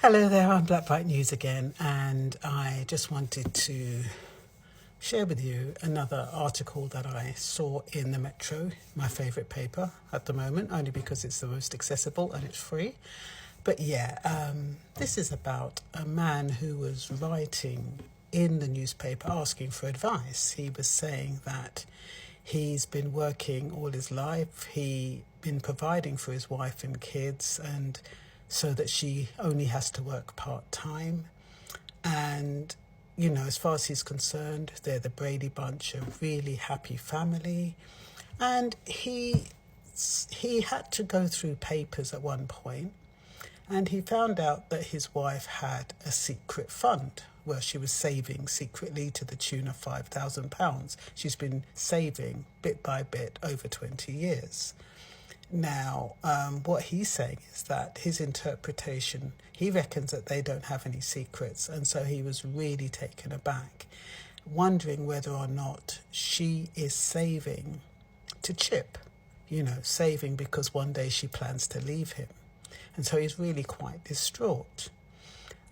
Hello there, I'm Black Bite News again, and I just wanted to share with you another article that I saw in the Metro, my favourite paper at the moment, only because it's the most accessible and it's free. But this is about a man who was writing in the newspaper asking for advice. He was saying that he's been working all his life, he's been providing for his wife and kids, and so that she only has to work part-time. And, you know, as far as he's concerned, they're the Brady Bunch, a really happy family. And he had to go through papers at one point, and he found out that his wife had a secret fund where she was saving secretly to the tune of £5,000. She's been saving bit by bit over 20 years. Now, what he's saying is that his interpretation, he reckons that they don't have any secrets, and so he was really taken aback, wondering whether or not she is saving to chip, saving because one day she plans to leave him. And so he's really quite distraught.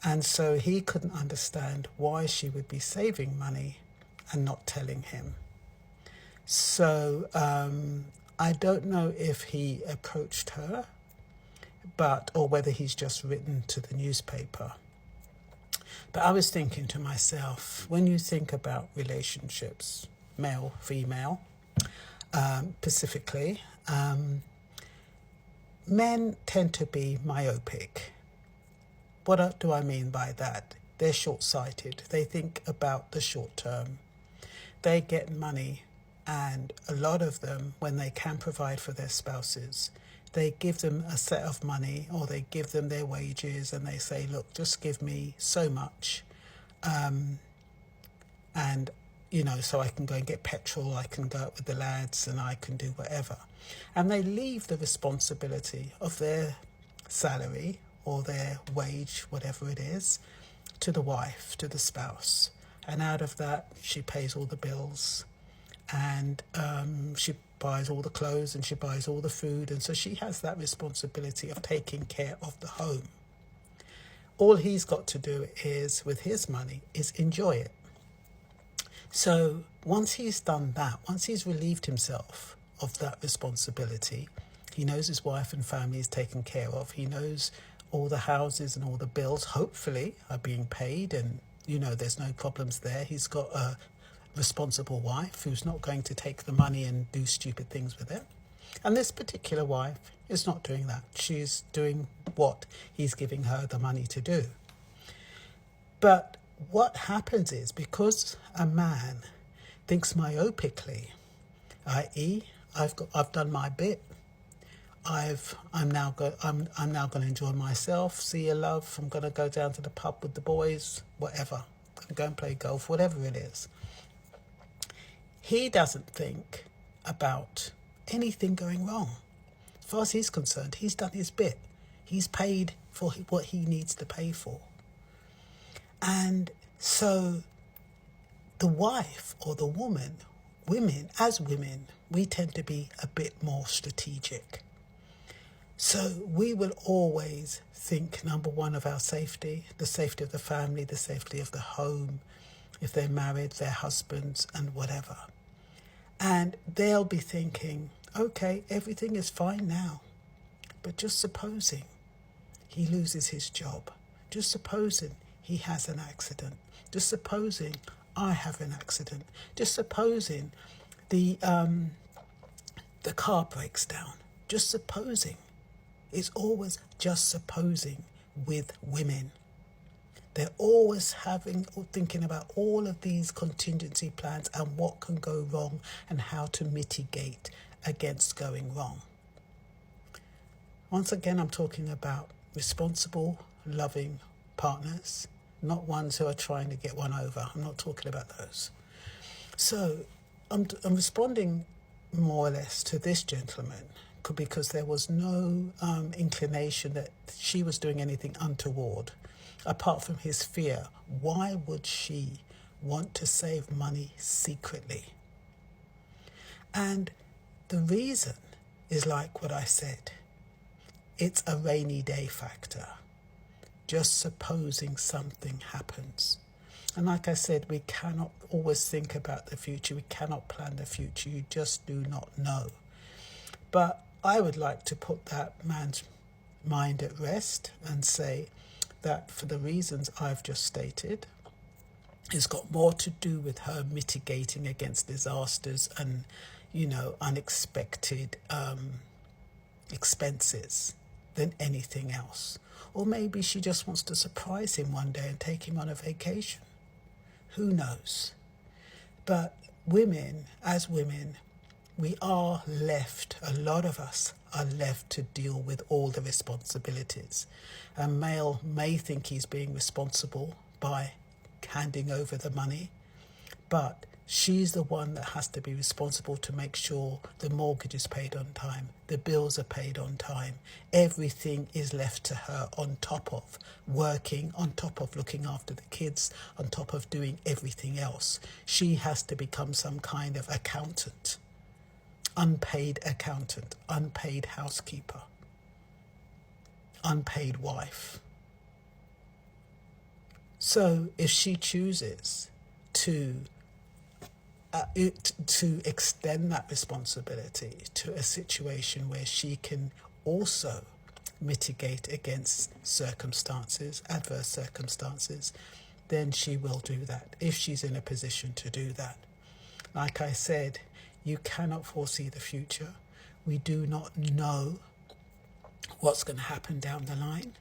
And so he couldn't understand why she would be saving money and not telling him. So I don't know if he approached her, or whether he's just written to the newspaper. But I was thinking to myself, when you think about relationships, male, female, specifically, men tend to be myopic. What do I mean by that? They're short-sighted. They think about the short term. They get money, and a lot of them, when they can provide for their spouses, they give them a set of money, or they give them their wages, and they say, look, just give me so much, and so I can go and get petrol, I can go out with the lads, and I can do whatever. And they leave the responsibility of their salary or their wage, whatever it is, to the wife, to the spouse. And out of that, she pays all the bills, and she buys all the clothes, and she buys all the food, and so she has that responsibility of taking care of the home. All he's got to do is, with his money, is enjoy it. So once he's done that, once he's relieved himself of that responsibility, he knows his wife and family is taken care of. He knows all the houses and all the bills, hopefully, are being paid, and, there's no problems there. He's got a responsible wife who's not going to take the money and do stupid things with it. And this particular wife is not doing that. She's doing what he's giving her the money to do. But what happens is, because a man thinks myopically, i.e., I've done my bit, I'm now going to enjoy myself. See you, love. I'm going to go down to the pub with the boys, whatever. I'm going to go and play golf, whatever it is. He doesn't think about anything going wrong. As far as he's concerned, he's done his bit. He's paid for what he needs to pay for. And so the wife or the women, as women, we tend to be a bit more strategic. So we will always think, number one, of our safety, the safety of the family, the safety of the home, if they're married, their husbands, and whatever. And they'll be thinking, okay, everything is fine now, but just supposing he loses his job, just supposing he has an accident, just supposing I have an accident, just supposing the car breaks down, just supposing. It's always just supposing with women. They're always thinking about all of these contingency plans and what can go wrong and how to mitigate against going wrong. Once again, I'm talking about responsible, loving partners, not ones who are trying to get one over. I'm not talking about those. So I'm responding more or less to this gentleman because there was no inclination that she was doing anything untoward, apart from his fear. Why would she want to save money secretly? And the reason is like what I said. It's a rainy day factor. just supposing something happens. And like I said, we cannot always think about the future. We cannot plan the future. You just do not know. But I would like to put that man's mind at rest and say that for the reasons I've just stated, it's got more to do with her mitigating against disasters and, unexpected expenses than anything else. Or maybe she just wants to surprise him one day and take him on a vacation. Who knows? But women, as women, we are left, a lot of us are left to deal with all the responsibilities. A male may think he's being responsible by handing over the money, but she's the one that has to be responsible to make sure the mortgage is paid on time, the bills are paid on time. Everything is left to her on top of working, on top of looking after the kids, on top of doing everything else. She has to become some kind of accountant, unpaid housekeeper, unpaid wife. So if she chooses to extend that responsibility to a situation where she can also mitigate against adverse circumstances, then she will do that if she's in a position to do that. Like I said, you cannot foresee the future. We do not know what's going to happen down the line.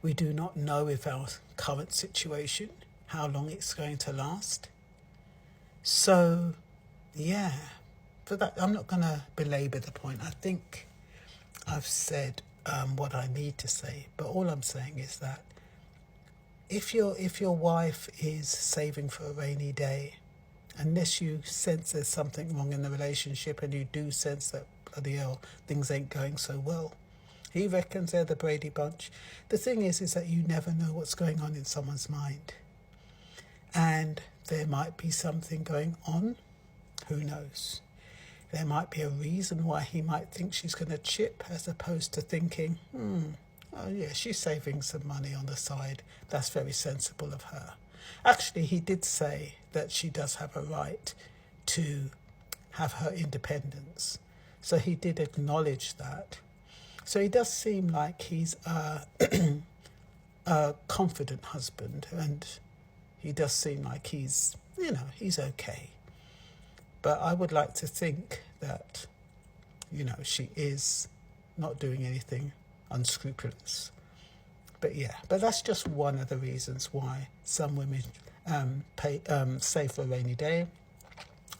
We do not know if our current situation, how long it's going to last. So, yeah, for that, I'm not going to belabor the point. I think I've said what I need to say, but all I'm saying is that if your wife is saving for a rainy day, unless you sense there's something wrong in the relationship and you do sense that, bloody hell, things ain't going so well, he reckons they're the Brady Bunch. The thing is that you never know what's going on in someone's mind. And there might be something going on. Who knows? There might be a reason why he might think she's going to chip, as opposed to thinking, oh yeah, she's saving some money on the side. That's very sensible of her. Actually, he did say that she does have a right to have her independence. So he did acknowledge that. So he does seem like he's a confident husband, and he does seem like he's okay. But I would like to think that, she is not doing anything unscrupulous. But that's just one of the reasons why some women save for a rainy day.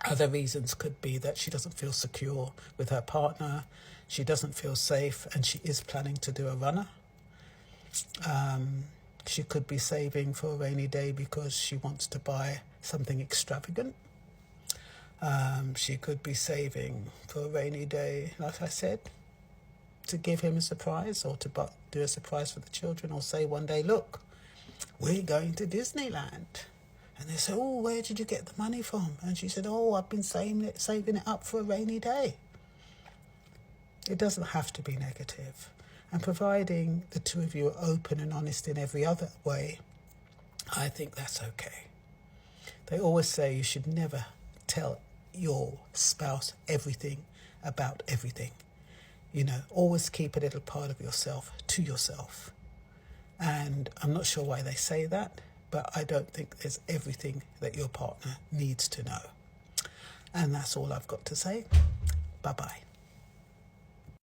Other reasons could be that she doesn't feel secure with her partner. She doesn't feel safe, and she is planning to do a runner. She could be saving for a rainy day because she wants to buy something extravagant. She could be saving for a rainy day, like I said, to give him a surprise, or to do a surprise for the children, or say one day, look, we're going to Disneyland. And they say, oh, where did you get the money from? And she said, oh, I've been saving it up for a rainy day. It doesn't have to be negative. And providing the two of you are open and honest in every other way, I think that's okay. They always say you should never tell your spouse everything about everything. Always keep a little part of yourself to yourself. And I'm not sure why they say that, but I don't think there's everything that your partner needs to know. And that's all I've got to say. Bye-bye.